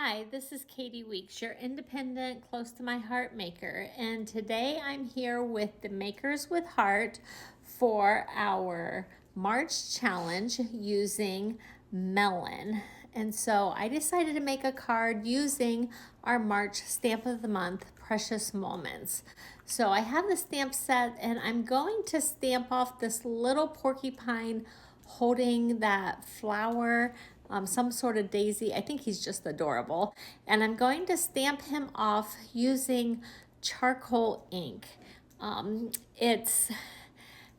Hi, this is Katie Weeks, your independent, close to my heart maker, and today I'm here with the Makers with Heart for our March challenge using Melon. And so I decided to make a card using our March stamp of the month, Precious Moments. So I have the stamp set and I'm going to stamp off this little porcupine holding that flower, some sort of daisy. I think he's just adorable. And I'm going to stamp him off using charcoal ink. It's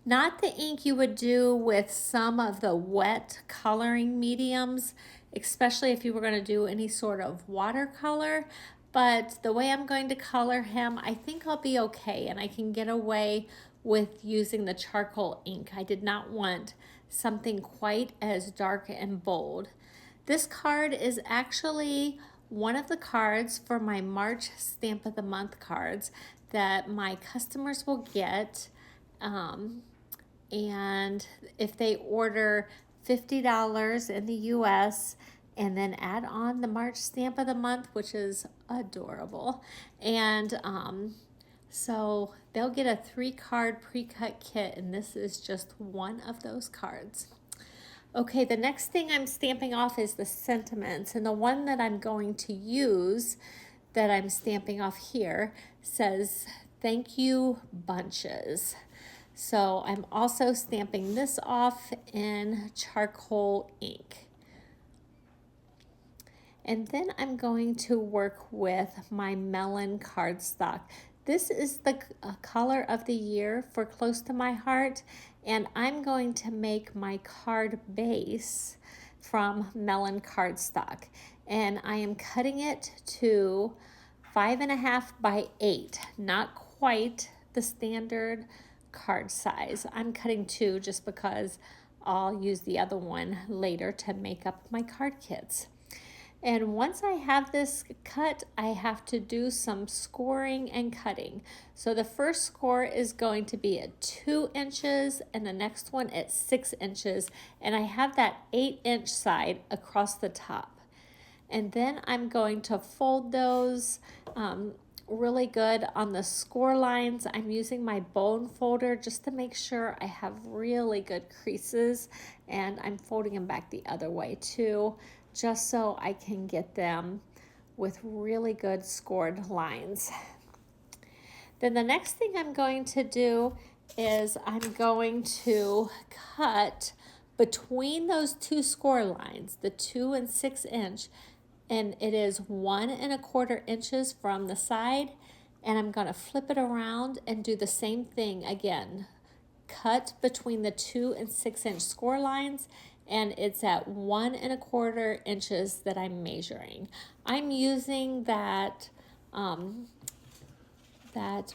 not the ink you would do with some of the wet coloring mediums, especially if you were going to do any sort of watercolor. But the way I'm going to color him, I think I'll be okay and I can get away with using the charcoal ink. I did not want something quite as dark and bold. This card is actually one of the cards for my March Stamp of the Month cards that my customers will get. And if they order $50 in the US and then add on the March Stamp of the Month, which is adorable. And so they'll get a 3-card pre-cut kit, and this is just one of those cards. Okay, the next thing I'm stamping off is the sentiments, and the one that I'm going to use that I'm stamping off here says thank you bunches. So I'm also stamping this off in charcoal ink. And then I'm going to work with my Melon cardstock. This is the color of the year for Close to My Heart, and I'm going to make my card base from Melon cardstock. And I am cutting it to 5.5 by 8, not quite the standard card size. I'm cutting 2 just because I'll use the other one later to make up my card kits. And once I have this cut, I have to do some scoring and cutting. So the first score is going to be at 2 inches and the next one at 6 inches. And I have that 8-inch side across the top. And then I'm going to fold those really good on the score lines. I'm using my bone folder just to make sure I have really good creases, and I'm folding them back the other way too, just so I can get them with really good scored lines. Then the next thing I'm going to do is I'm going to cut between those 2 score lines, the 2 and 6 inch, and it is 1.25 inches from the side, and I'm going to flip it around and do the same thing again. Cut between the 2 and 6 inch score lines, and it's at 1.25 inches that I'm measuring. I'm using that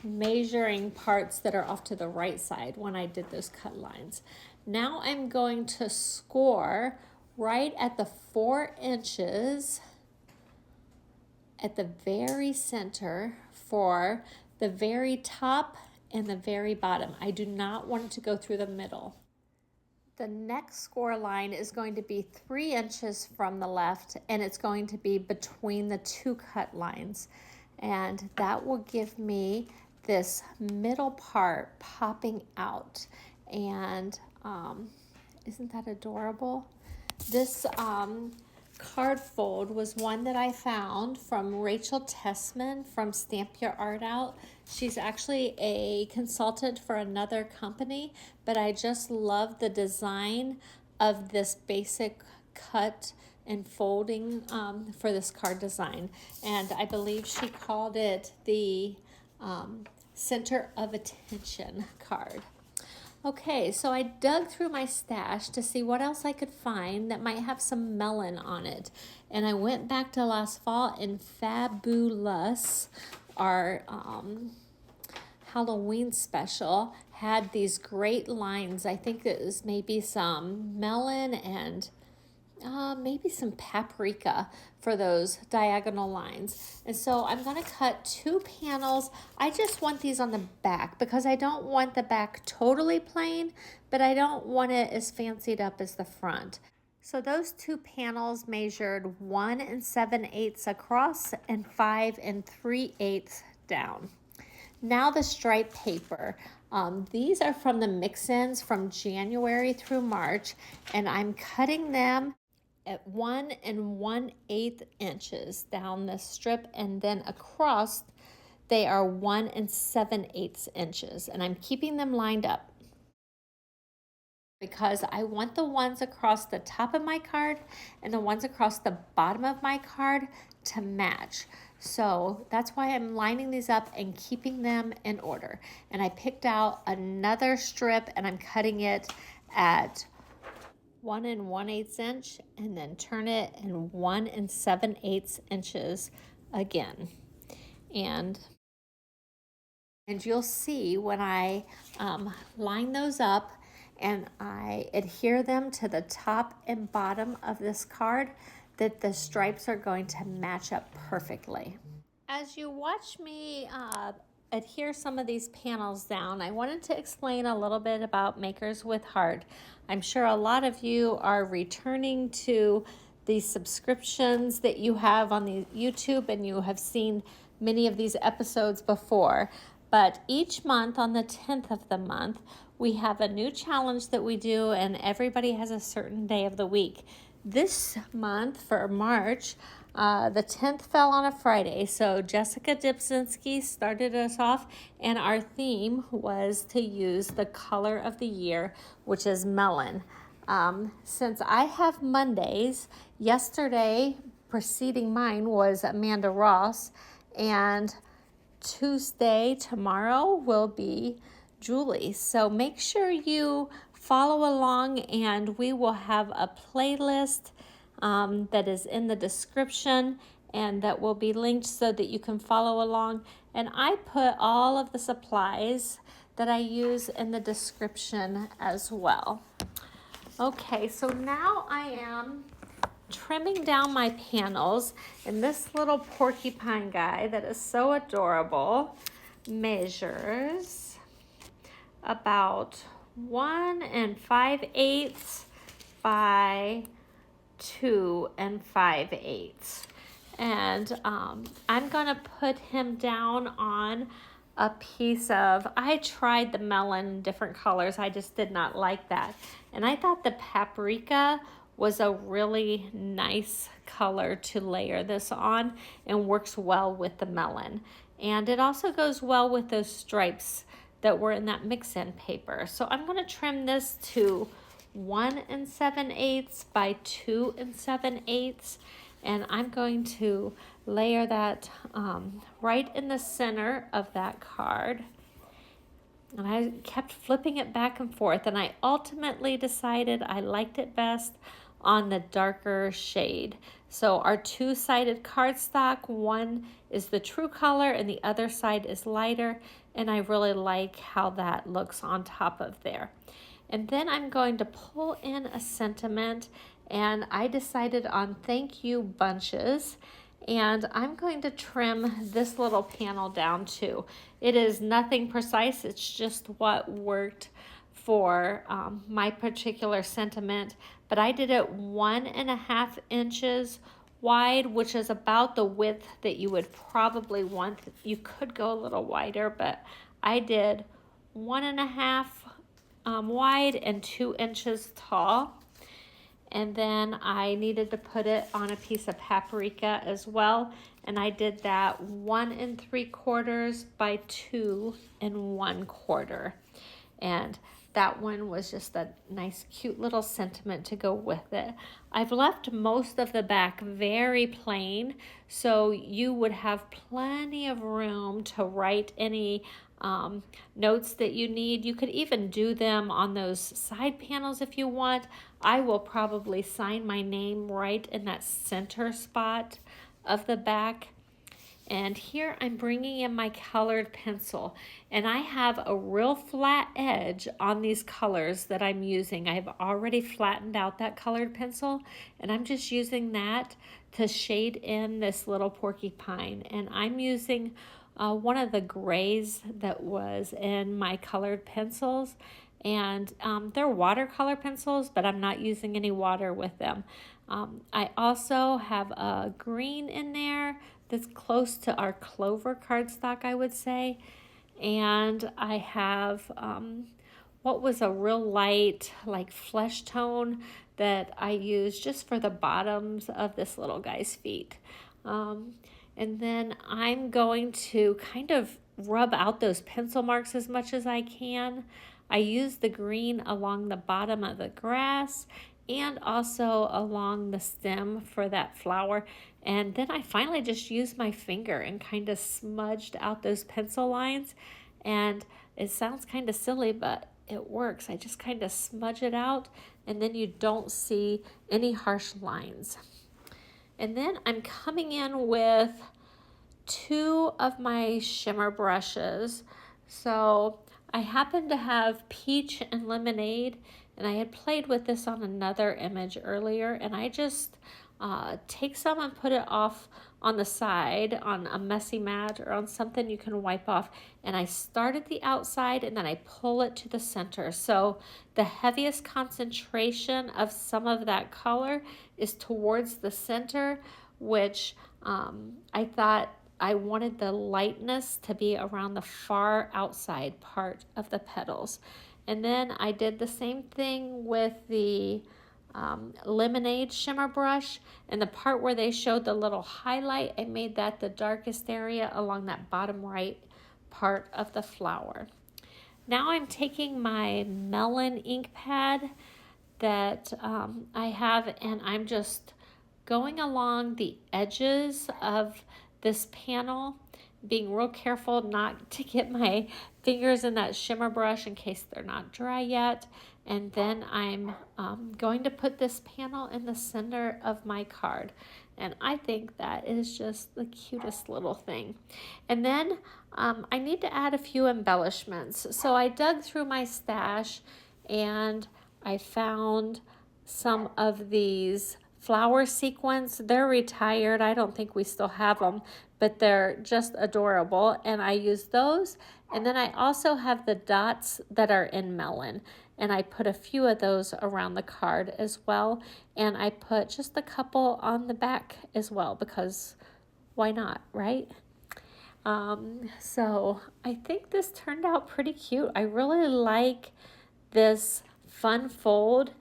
measuring parts that are off to the right side when I did those cut lines. Now I'm going to score right at the 4 inches at the very center for the very top and the very bottom. I do not want it to go through the middle. The next score line is going to be 3 inches from the left, and it's going to be between the 2 cut lines. And that will give me this middle part popping out. And isn't that adorable? This card fold was one that I found from Rachel Tessman from Stamp Your Art Out. She's actually a consultant for another company, but I just love the design of this basic cut and folding for this card design. And I believe she called it the Center of Attention card. Okay, so I dug through my stash to see what else I could find that might have some melon on it. And I went back to last fall, and Fabulous, our Halloween special, had these great lines. I think it was maybe some melon and maybe some paprika for those diagonal lines. And so I'm going to cut 2 panels. I just want these on the back because I don't want the back totally plain, but I don't want it as fancied up as the front. So those two panels measured 1 7/8 across and 5 3/8 down. Now the stripe paper. These are from the mix-ins from January through March, and I'm cutting them at 1 1/8 inches down the strip, and then across they are 1 7/8 inches, and I'm keeping them lined up because I want the ones across the top of my card and the ones across the bottom of my card to match. So that's why I'm lining these up and keeping them in order. And I picked out another strip and I'm cutting it at 1 1/8 inch and then turn it in 1 7/8 inches again. And you'll see when I line those up and I adhere them to the top and bottom of this card that the stripes are going to match up perfectly. As you watch me adhere some of these panels down, I wanted to explain a little bit about Makers with Heart. I'm sure a lot of you are returning to the subscriptions that you have on the YouTube, and you have seen many of these episodes before. But each month on the 10th of the month, we have a new challenge that we do, and everybody has a certain day of the week. This month for March, the 10th fell on a Friday, so Jessica Dipzinski started us off, and our theme was to use the color of the year, which is melon. Since I have Mondays, yesterday preceding mine was Amanda Ross, and Tuesday, tomorrow, will be Julie. So make sure you follow along, and we will have a playlist that is in the description and that will be linked so that you can follow along. And I put all of the supplies that I use in the description as well. Okay, so now I am trimming down my panels, and this little porcupine guy that is so adorable measures about 1 5/8 by 2 5/8, and I'm gonna put him down on a piece of, I tried the melon different colors, I just did not like that, and I thought the paprika was a really nice color to layer this on and works well with the melon. And it also goes well with those stripes that were in that mix-in paper. So I'm going to trim this to 1 7/8 by 2 7/8, and I'm going to layer that right in the center of that card. And I kept flipping it back and forth, and I ultimately decided I liked it best on the darker shade. So our two-sided cardstock, one is the true color and the other side is lighter, and I really like how that looks on top of there. And then I'm going to pull in a sentiment, and I decided on thank you bunches, and I'm going to trim this little panel down too. It is nothing precise, it's just what worked for my particular sentiment, but I did it 1 1/2 inches wide, which is about the width that you would probably want. You could go a little wider, but I did 1 1/2 wide and 2 inches tall. And then I needed to put it on a piece of paprika as well, and I did that 1 3/4 by 2 1/4, and that one was just a nice cute little sentiment to go with it. I've left most of the back very plain, so you would have plenty of room to write any notes that you need. You could even do them on those side panels if you want. I will probably sign my name right in that center spot of the back. And here I'm bringing in my colored pencil, and I have a real flat edge on these colors that I'm using. I've already flattened out that colored pencil, and I'm just using that to shade in this little porcupine. And I'm using one of the grays that was in my colored pencils, and they're watercolor pencils, but I'm not using any water with them. I also have a green in there that's close to our clover cardstock, I would say. And I have what was a real light, like flesh tone that I use just for the bottoms of this little guy's feet. And then I'm going to kind of rub out those pencil marks as much as I can. I use the green along the bottom of the grass and also along the stem for that flower. And then I finally just used my finger and kind of smudged out those pencil lines. And it sounds kind of silly, but it works. I just kind of smudge it out, and then you don't see any harsh lines. And then I'm coming in with 2 of my shimmer brushes. So I happen to have peach and lemonade, and I had played with this on another image earlier, and I just take some and put it off on the side on a messy mat or on something you can wipe off. And I start at the outside and then I pull it to the center. So the heaviest concentration of some of that color is towards the center, which I thought I wanted the lightness to be around the far outside part of the petals. And then I did the same thing with the lemonade shimmer brush, and the part where they showed the little highlight, I made that the darkest area along that bottom right part of the flower. Now I'm taking my Melon ink pad that I have, and I'm just going along the edges of this panel, being real careful not to get my fingers in that shimmer brush in case they're not dry yet. And then I'm going to put this panel in the center of my card. And I think that is just the cutest little thing. And then I need to add a few embellishments. So I dug through my stash and I found some of these flower sequins. They're retired. I don't think we still have them, but they're just adorable. And I use those. And then I also have the dots that are in Melon. And I put a few of those around the card as well. And I put just a couple on the back as well, because why not, right? So I think this turned out pretty cute. I really like this fun fold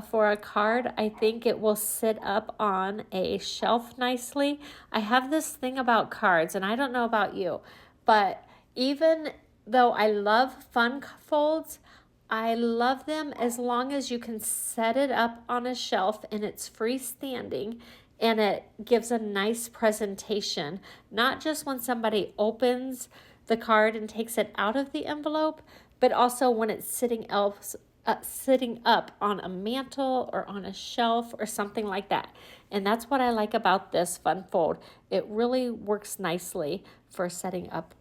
for a card. I think it will sit up on a shelf nicely. I have this thing about cards, and I don't know about you, but even though I love fun folds, I love them as long as you can set it up on a shelf and it's freestanding and it gives a nice presentation, not just when somebody opens the card and takes it out of the envelope, but also when it's sitting up on a mantle or on a shelf or something like that. And that's what I like about this fun fold. It really works nicely for setting up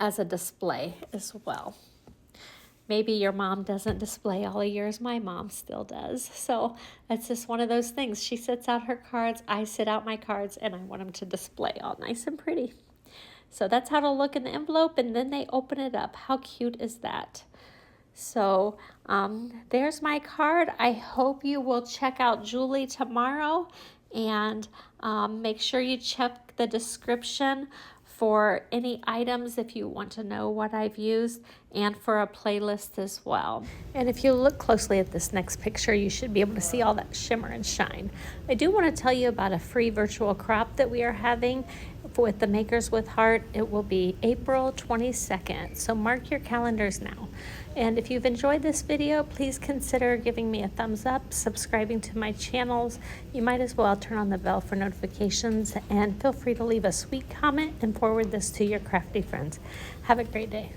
as a display as well. Maybe your mom doesn't display all of yours. My mom still does. So that's just one of those things. She sets out her cards, I sit out my cards, and I want them to display all nice and pretty. So that's how it'll look in the envelope, and then they open it up. How cute is that? So there's my card. I hope you will check out Julie tomorrow, and make sure you check the description for any items if you want to know what I've used, and for a playlist as well. And if you look closely at this next picture, you should be able to see all that shimmer and shine. I do want to tell you about a free virtual crop that we are having with the Makers with Heart. It will be April 22nd, so mark your calendars now. And if you've enjoyed this video, please consider giving me a thumbs up, subscribing to my channels. You might as well turn on the bell for notifications, and feel free to leave a sweet comment and forward this to your crafty friends. Have a great day.